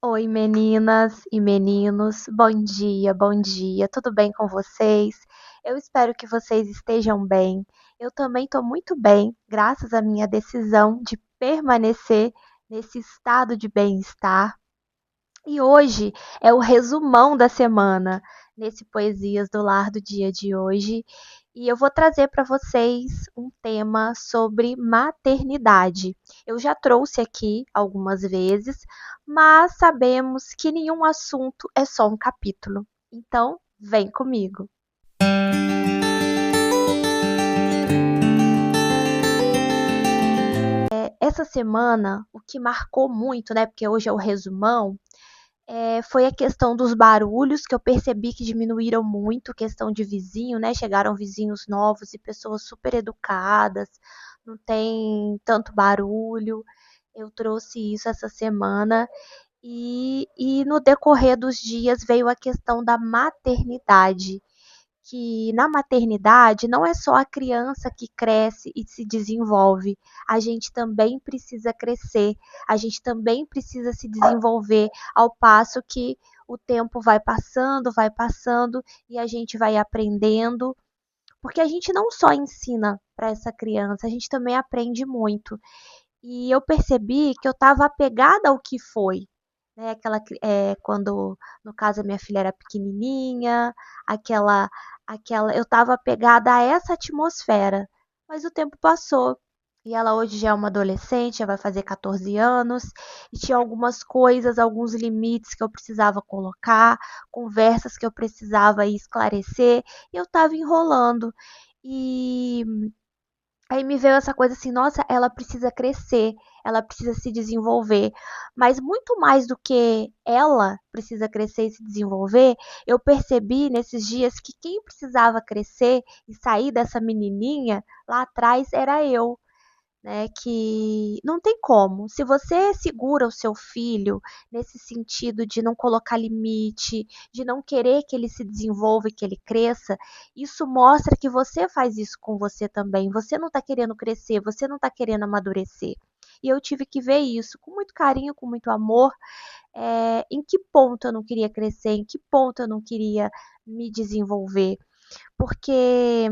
Oi, meninas e meninos, bom dia, tudo bem com vocês? Eu espero que vocês estejam bem. Eu também estou muito bem, graças à minha decisão de permanecer nesse estado de bem-estar. E hoje é o resumão da semana, nesse Poesias do Lar do dia de hoje. E eu vou trazer para vocês um tema sobre maternidade. Eu já trouxe aqui algumas vezes, mas sabemos que nenhum assunto é só um capítulo. Então, vem comigo. Essa semana, o que marcou muito, né? Porque hoje é o resumão, foi a questão dos barulhos, que eu percebi que diminuíram muito, questão de vizinho, né? Chegaram vizinhos novos e pessoas super educadas, não tem tanto barulho. Eu trouxe isso essa semana e no decorrer dos dias veio a questão da maternidade, que na maternidade não é só a criança que cresce e se desenvolve, a gente também precisa crescer, a gente também precisa se desenvolver, ao passo que o tempo vai passando e a gente vai aprendendo, porque a gente não só ensina para essa criança, a gente também aprende muito. E eu percebi que eu estava apegada ao que foi, né? Quando, no caso, a minha filha era pequenininha, aquela, eu estava apegada a essa atmosfera. Mas o tempo passou e ela hoje já é uma adolescente, já vai fazer 14 anos, e tinha algumas coisas, alguns limites que eu precisava colocar, conversas que eu precisava esclarecer, e eu estava enrolando. E aí me veio essa coisa assim, nossa, ela precisa crescer, ela precisa se desenvolver. Mas muito mais do que ela precisa crescer e se desenvolver, eu percebi nesses dias que quem precisava crescer e sair dessa menininha lá atrás era eu, né? Que não tem como. Se você segura o seu filho nesse sentido de não colocar limite, de não querer que ele se desenvolva e que ele cresça, isso mostra que você faz isso com você também. Você não está querendo crescer, você não está querendo amadurecer. E eu tive que ver isso com muito carinho, com muito amor, em que ponto eu não queria crescer, em que ponto eu não queria me desenvolver. Porque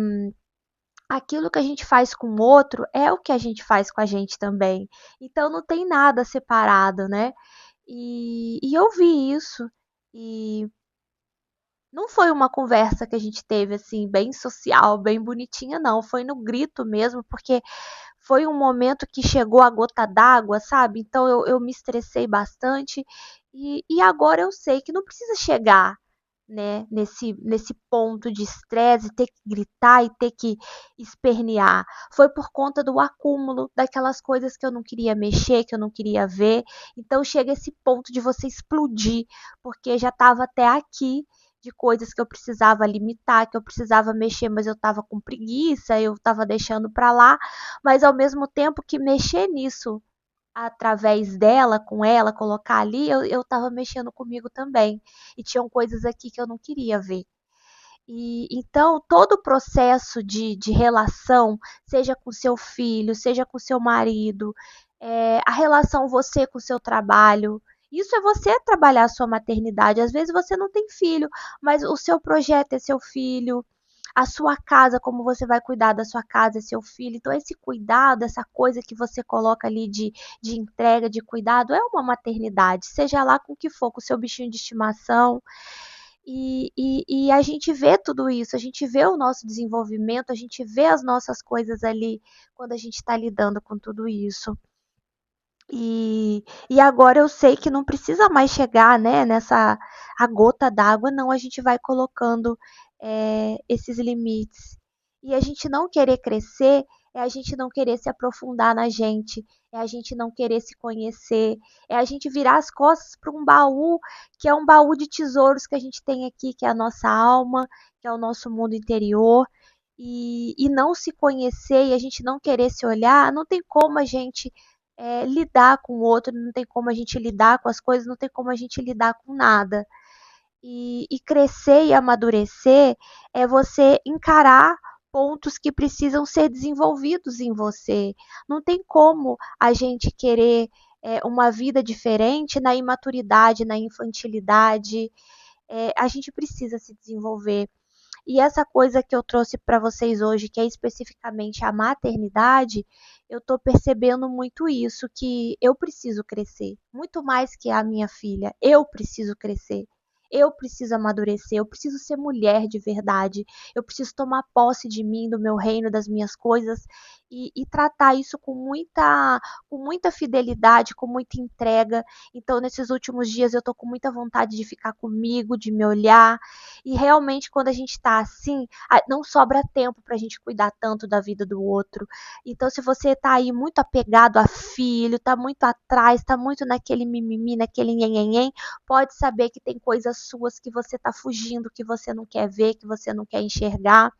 aquilo que a gente faz com o outro é o que a gente faz com a gente também. Então não tem nada separado, né? E eu vi isso. E não foi uma conversa que a gente teve assim, bem social, bem bonitinha, não. Foi no grito mesmo, porque foi um momento que chegou a gota d'água, sabe? Então eu me estressei bastante. E agora eu sei que não precisa chegar, né, nesse ponto de estresse, ter que gritar e ter que espernear. Foi por conta do acúmulo daquelas coisas que eu não queria mexer, que eu não queria ver. Então chega esse ponto de você explodir, porque já estava até aqui de coisas que eu precisava limitar, que eu precisava mexer, mas eu estava com preguiça, eu estava deixando para lá, mas ao mesmo tempo que mexer nisso através dela, com ela, colocar ali, eu estava mexendo comigo também. E tinham coisas aqui que eu não queria ver. E então todo o processo de relação, seja com seu filho, seja com seu marido, a relação você com o seu trabalho, isso é você trabalhar a sua maternidade. Às vezes você não tem filho, mas o seu projeto é seu filho, a sua casa, como você vai cuidar da sua casa, é seu filho. Então, esse cuidado, essa coisa que você coloca ali de entrega, de cuidado, é uma maternidade, seja lá com o que for, com o seu bichinho de estimação. E a gente vê tudo isso, a gente vê o nosso desenvolvimento, a gente vê as nossas coisas ali quando a gente está lidando com tudo isso. E agora eu sei que não precisa mais chegar, né, nessa a gota d'água, não, a gente vai colocando esses limites. E a gente não querer crescer é a gente não querer se aprofundar na gente, é a gente não querer se conhecer, é a gente virar as costas para um baú que é um baú de tesouros que a gente tem aqui, que é a nossa alma, que é o nosso mundo interior. E não se conhecer e a gente não querer se olhar, não tem como a gente lidar com o outro, não tem como a gente lidar com as coisas, não tem como a gente lidar com nada. E crescer e amadurecer é você encarar pontos que precisam ser desenvolvidos em você. Não tem como a gente querer. uma vida diferente na imaturidade, na infantilidade. A gente precisa se desenvolver. E essa coisa que eu trouxe para vocês hoje, que é especificamente a maternidade, eu estou percebendo muito isso, que eu preciso crescer, muito mais que a minha filha. Eu preciso crescer. Eu preciso amadurecer, eu preciso ser mulher de verdade, eu preciso tomar posse de mim, do meu reino, das minhas coisas e tratar isso com muita fidelidade, com muita entrega. Então, nesses últimos dias, eu tô com muita vontade de ficar comigo, de me olhar, e realmente, quando a gente está assim, não sobra tempo para a gente cuidar tanto da vida do outro. Então, se você está aí muito apegado a filho, está muito atrás, está muito naquele mimimi, naquele nhenhenhen, pode saber que tem coisas suas que você está fugindo, que você não quer ver, que você não quer enxergar.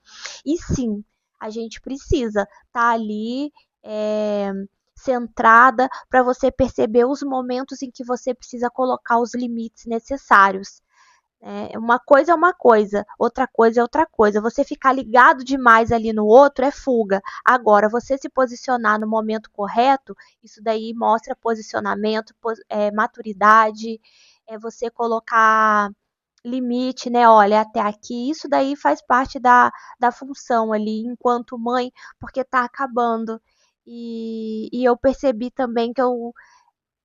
E sim, a gente precisa estar ali. É, centrada para você perceber os momentos em que você precisa colocar os limites necessários. Uma coisa é uma coisa, outra coisa é outra coisa. Você ficar ligado demais ali no outro é fuga. Agora, você se posicionar no momento correto, isso daí mostra posicionamento, maturidade, é você colocar limite, né? Olha, até aqui, isso daí faz parte da função ali, enquanto mãe, porque tá acabando. E eu percebi também que eu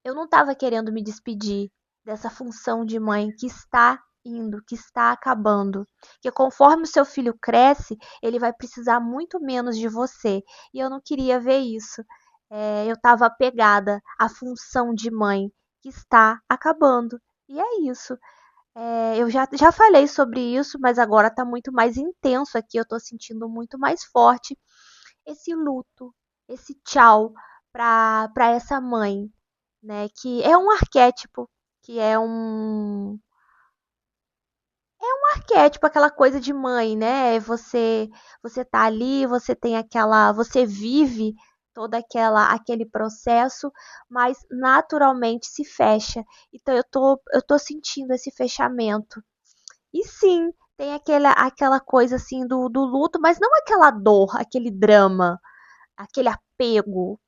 não estava querendo me despedir dessa função de mãe que está indo, que está acabando. Que conforme o seu filho cresce, ele vai precisar muito menos de você. E eu não queria ver isso. Eu estava apegada à função de mãe que está acabando. E é isso. Eu já falei sobre isso, mas agora está muito mais intenso aqui. Eu estou sentindo muito mais forte esse luto, esse tchau para essa mãe, né? Que é um arquétipo, que é um arquétipo, aquela coisa de mãe, né? Você tá ali, você tem você vive todo aquele processo, mas naturalmente se fecha. Então eu tô sentindo esse fechamento. E sim, tem aquela coisa assim do luto, mas não aquela dor, aquele drama, aquele apego,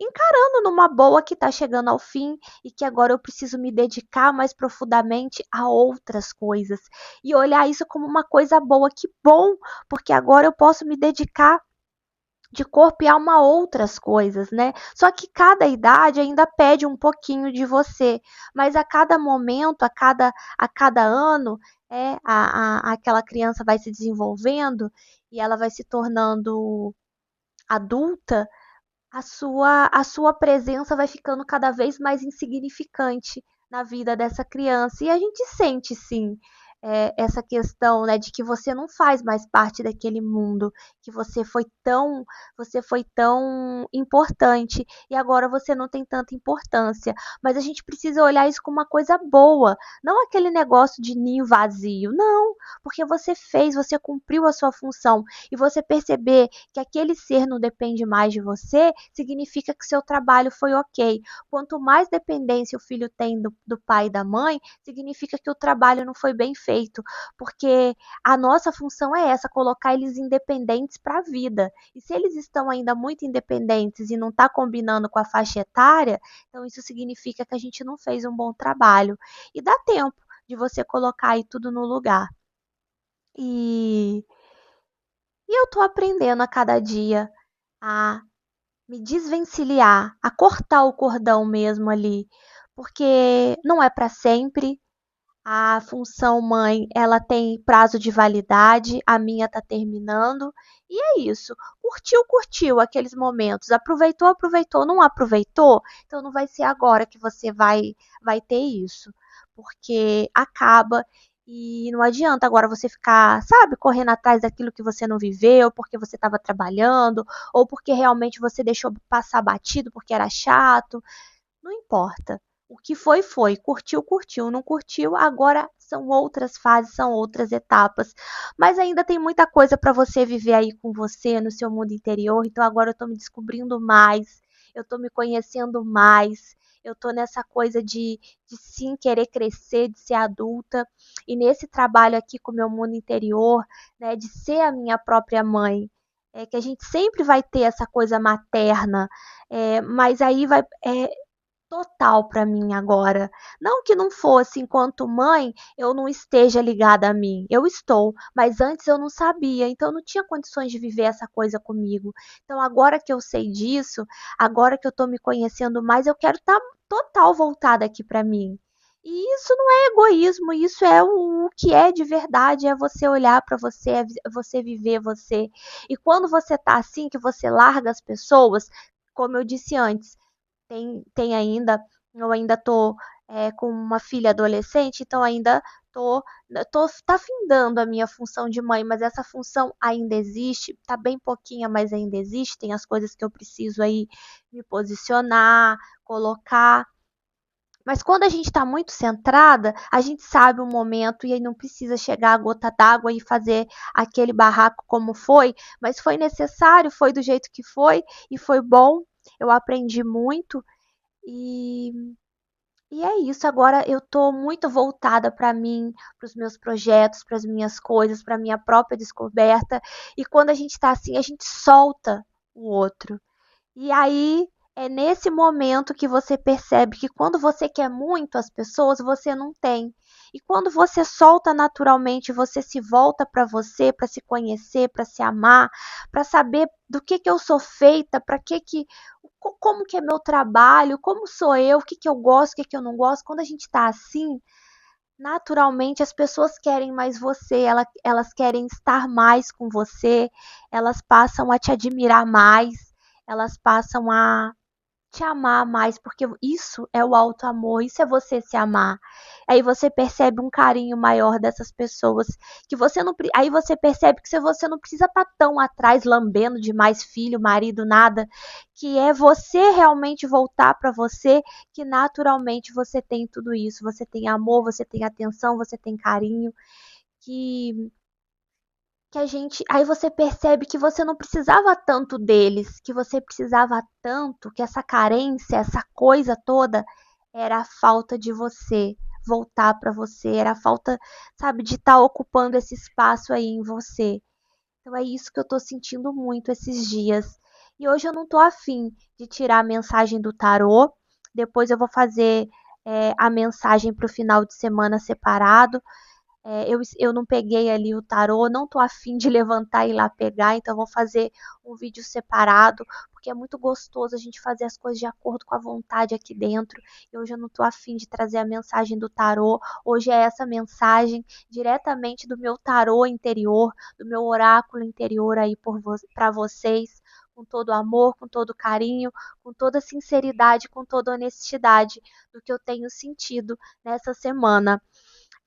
encarando numa boa que está chegando ao fim e que agora eu preciso me dedicar mais profundamente a outras coisas e olhar isso como uma coisa boa, que bom, porque agora eu posso me dedicar de corpo e alma a outras coisas, né? Só que cada idade ainda pede um pouquinho de você, mas a cada momento, a cada ano, aquela criança vai se desenvolvendo e ela vai se tornando adulta, a sua presença vai ficando cada vez mais insignificante na vida dessa criança. E a gente sente, sim, essa questão, né, de que você não faz mais parte daquele mundo, que você foi tão importante e agora você não tem tanta importância. Mas a gente precisa olhar isso como uma coisa boa, não aquele negócio de ninho vazio, não, porque você fez, você cumpriu a sua função e você perceber que aquele ser não depende mais de você, significa que seu trabalho foi ok. Quanto mais dependência o filho tem do pai e da mãe, significa que o trabalho não foi bem feito, porque a nossa função é essa, colocar eles independentes para a vida. E se eles estão ainda muito independentes e não está combinando com a faixa etária, então isso significa que a gente não fez um bom trabalho. E dá tempo de você colocar aí tudo no lugar. E, e eu estou aprendendo a cada dia a me desvencilhar, a cortar o cordão mesmo ali, porque não é para sempre. A função mãe, ela tem prazo de validade, a minha tá terminando, e é isso. Curtiu, curtiu aqueles momentos, aproveitou, aproveitou, não aproveitou, então não vai ser agora que você vai ter isso, porque acaba e não adianta agora você ficar, sabe, correndo atrás daquilo que você não viveu, porque você estava trabalhando, ou porque realmente você deixou passar batido porque era chato. Não importa. O que foi, foi. Curtiu, curtiu. Não curtiu, agora são outras fases, são outras etapas. Mas ainda tem muita coisa para você viver aí com você, no seu mundo interior. Então agora eu tô me descobrindo mais. Eu tô me conhecendo mais. Eu tô nessa coisa de sim querer crescer, de ser adulta. E nesse trabalho aqui com o meu mundo interior, né, de ser a minha própria mãe. É que a gente sempre vai ter essa coisa materna, mas aí vai, total para mim agora. Não que não fosse, enquanto mãe, eu não esteja ligada a mim. Eu estou, mas antes eu não sabia, então eu não tinha condições de viver essa coisa comigo. Então agora que eu sei disso, agora que eu tô me conhecendo mais, eu quero estar total voltada aqui para mim. E isso não é egoísmo, isso é o que é de verdade, é você olhar para você, é você viver você. E quando você tá assim, que você larga as pessoas, como eu disse antes, tem ainda, eu ainda tô com uma filha adolescente, então ainda tô, tá findando a minha função de mãe, mas essa função ainda existe, tá bem pouquinha, mas ainda existe, tem as coisas que eu preciso aí me posicionar, colocar. Mas quando a gente está muito centrada, a gente sabe o momento e aí não precisa chegar a gota d'água e fazer aquele barraco como foi, mas foi necessário, foi do jeito que foi e foi bom. Eu aprendi muito e, e é isso. Agora eu tô muito voltada para mim, para os meus projetos, para as minhas coisas, para minha própria descoberta. E quando a gente tá assim, a gente solta o outro. E aí é nesse momento que você percebe que quando você quer muito as pessoas, você não tem. E quando você solta naturalmente, você se volta para se conhecer, para se amar, para saber do que eu sou feita, para que como que é meu trabalho, como sou eu, o que eu gosto, o que eu não gosto. Quando a gente está assim, naturalmente as pessoas querem mais você, elas querem estar mais com você, elas passam a te admirar mais, elas passam a te amar mais, porque isso é o alto amor, isso é você se amar. Aí você percebe um carinho maior dessas pessoas, que você não, aí você percebe que você não precisa estar tão atrás lambendo de mais filho, marido, nada, que é você realmente voltar para você, que naturalmente você tem tudo isso, você tem amor, você tem atenção, você tem carinho, que a gente, aí você percebe que você não precisava tanto deles, que você precisava tanto, que essa carência, essa coisa toda era a falta de você voltar para você, era a falta, sabe, de estar ocupando esse espaço aí em você. Então é isso que eu tô sentindo muito esses dias. E hoje eu não tô afim de tirar a mensagem do tarô. Depois eu vou fazer a mensagem para o final de semana separado. Eu não peguei ali o tarô, não tô afim de levantar e ir lá pegar, então vou fazer um vídeo separado, porque é muito gostoso a gente fazer as coisas de acordo com a vontade aqui dentro. E hoje eu não tô afim de trazer a mensagem do tarô, hoje é essa mensagem diretamente do meu tarô interior, do meu oráculo interior aí para vocês, com todo amor, com todo carinho, com toda sinceridade, com toda honestidade do que eu tenho sentido nessa semana.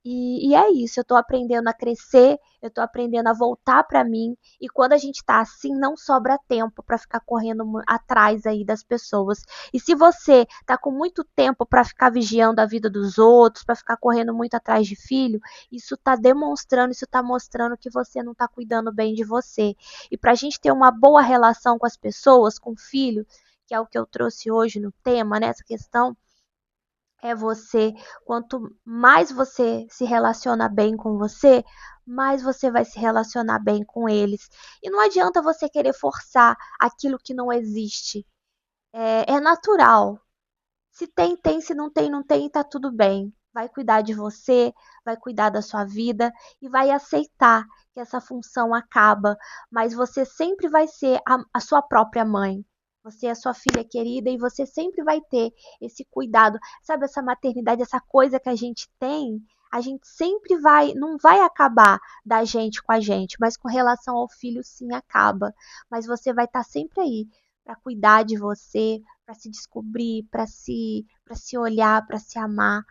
E é isso, eu tô aprendendo a crescer, eu tô aprendendo a voltar para mim, e quando a gente tá assim, não sobra tempo para ficar correndo atrás aí das pessoas. E se você tá com muito tempo para ficar vigiando a vida dos outros, para ficar correndo muito atrás de filho, isso tá demonstrando, isso tá mostrando que você não tá cuidando bem de você. E pra gente ter uma boa relação com as pessoas, com o filho, que é o que eu trouxe hoje no tema, nessa questão, é você. Quanto mais você se relaciona bem com você, mais você vai se relacionar bem com eles. E não adianta você querer forçar aquilo que não existe. É natural. Se tem, tem. Se não tem, não tem. Tá tudo bem. Vai cuidar de você, vai cuidar da sua vida e vai aceitar que essa função acaba, mas você sempre vai ser a sua própria mãe. Você é a sua filha querida e você sempre vai ter esse cuidado. Sabe, essa maternidade, essa coisa que a gente tem, a gente sempre vai, não vai acabar da gente com a gente, mas com relação ao filho, sim, acaba. Mas você vai estar sempre aí para cuidar de você, para se descobrir, para se olhar, para se amar.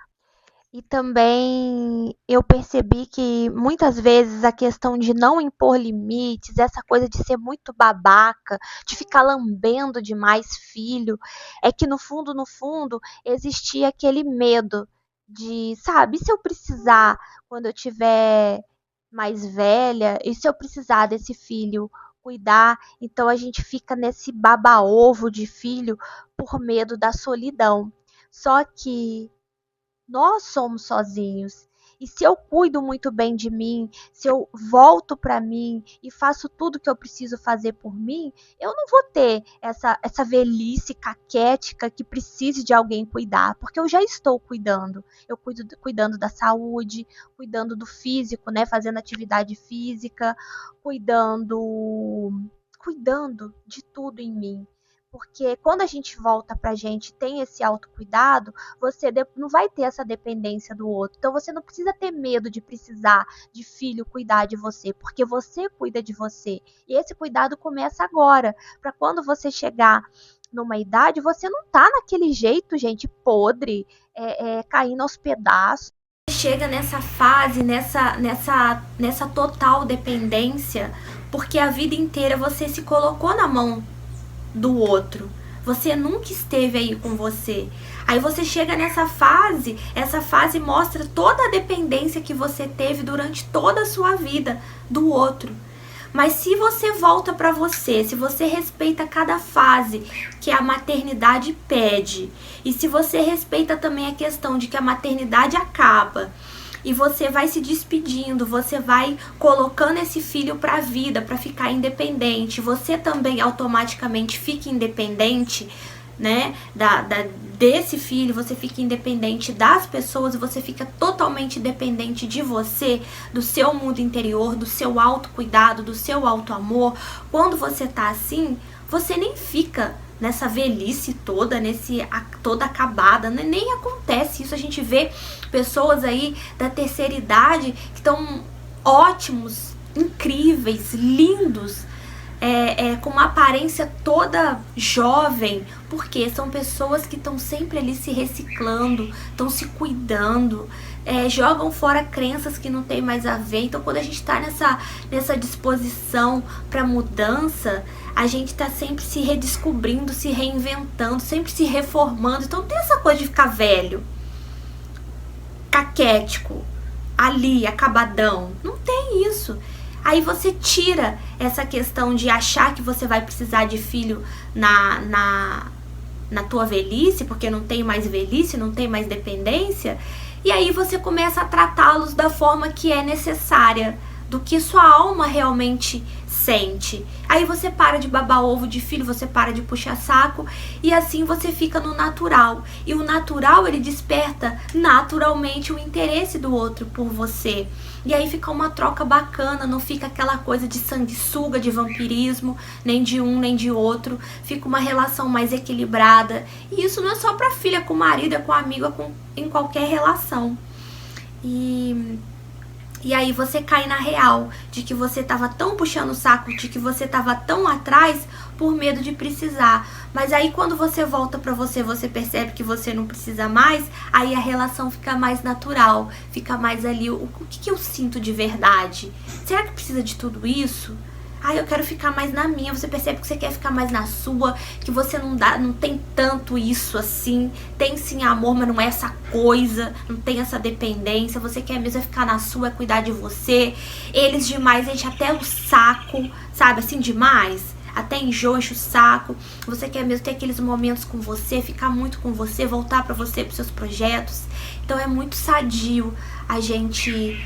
E também eu percebi que muitas vezes a questão de não impor limites, essa coisa de ser muito babaca, de ficar lambendo demais filho, é que no fundo, no fundo, existia aquele medo de, sabe, e se eu precisar quando eu tiver mais velha, e se eu precisar desse filho cuidar, então a gente fica nesse baba-ovo de filho por medo da solidão. Só que nós somos sozinhos. E se eu cuido muito bem de mim, se eu volto para mim e faço tudo que eu preciso fazer por mim, eu não vou ter essa velhice caquética que precise de alguém cuidar, porque eu já estou cuidando. Eu cuidando da saúde, cuidando do físico, né, fazendo atividade física, cuidando de tudo em mim. Porque quando a gente volta pra gente, tem esse autocuidado, você não vai ter essa dependência do outro. Então você não precisa ter medo de precisar de filho cuidar de você, porque você cuida de você. E esse cuidado começa agora, para quando você chegar numa idade, você não tá naquele jeito, gente, podre, caindo aos pedaços. Chega nessa fase, nessa total dependência, porque a vida inteira você se colocou na mão do outro. Você nunca esteve aí com você. Aí você chega nessa fase, essa fase mostra toda a dependência que você teve durante toda a sua vida do outro. Mas se você volta para você, se você respeita cada fase que a maternidade pede, e se você respeita também a questão de que a maternidade acaba, e você vai se despedindo, você vai colocando esse filho para a vida, para ficar independente, você também automaticamente fica independente, né, desse filho, você fica independente das pessoas, você fica totalmente dependente de você, do seu mundo interior, do seu autocuidado, do seu autoamor. Quando você tá assim, você nem fica nessa velhice toda, toda acabada, né? Nem acontece isso. A gente vê pessoas aí da terceira idade que estão ótimos, incríveis, lindos, com uma aparência toda jovem, porque são pessoas que estão sempre ali se reciclando, estão se cuidando, jogam fora crenças que não tem mais a ver. Então, quando a gente está nessa disposição para mudança, a gente está sempre se redescobrindo, se reinventando, sempre se reformando. Então, não tem essa coisa de ficar velho, caquético, ali, acabadão. Não tem isso. Aí você tira essa questão de achar que você vai precisar de filho na tua velhice, porque não tem mais velhice, não tem mais dependência. E aí você começa a tratá-los da forma que é necessária, do que sua alma realmente sente. Aí você para de babar ovo de filho, você para de puxar saco, e assim você fica no natural. E o natural, ele desperta naturalmente o interesse do outro por você. E aí fica uma troca bacana, não fica aquela coisa de sanguessuga, de vampirismo, nem de um nem de outro. Fica uma relação mais equilibrada. E isso não é só pra filha, com o marido, é com amigo, em qualquer relação. E aí você cai na real de que você tava tão puxando o saco, de que você tava tão atrás por medo de precisar. Mas aí quando você volta pra você, você percebe que você não precisa mais, aí a relação fica mais natural, fica mais ali, o que eu sinto de verdade? Será que precisa de tudo isso? Eu quero ficar mais na minha. Você percebe que você quer ficar mais na sua, que você não tem tanto isso assim. Tem sim amor, mas não é essa coisa, não tem essa dependência. Você quer mesmo ficar na sua, cuidar de você. Eles demais enchem até o saco, sabe, assim, demais. Até enjoa, enche o saco. Você quer mesmo ter aqueles momentos com você, ficar muito com você, voltar pra você, pros seus projetos. Então é muito sadio a gente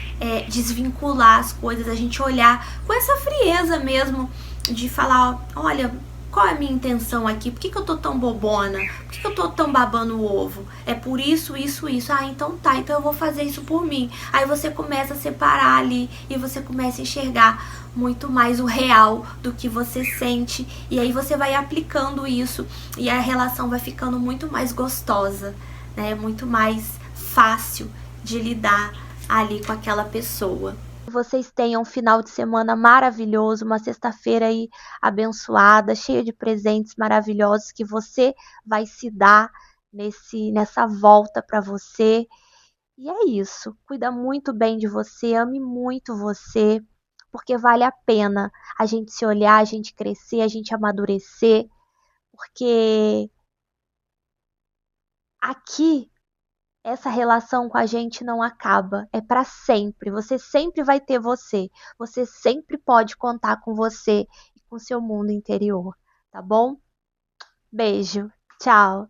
desvincular as coisas, a gente olhar com essa frieza mesmo, de falar, olha, qual é a minha intenção aqui? Por que eu tô tão bobona? Por que eu tô tão babando o ovo? É por isso, isso, isso. Então tá, então eu vou fazer isso por mim. Aí você começa a separar ali e você começa a enxergar muito mais o real do que você sente. E aí você vai aplicando isso e a relação vai ficando muito mais gostosa, né? Muito mais fácil de lidar ali com aquela pessoa. Vocês tenham um final de semana maravilhoso, uma sexta-feira aí abençoada, cheia de presentes maravilhosos que você vai se dar nessa volta para você. E é isso. Cuida muito bem de você, ame muito você, porque vale a pena a gente se olhar, a gente crescer, a gente amadurecer, porque aqui essa relação com a gente não acaba, é para sempre. Você sempre vai ter você. Você sempre pode contar com você e com seu mundo interior, tá bom? Beijo. Tchau.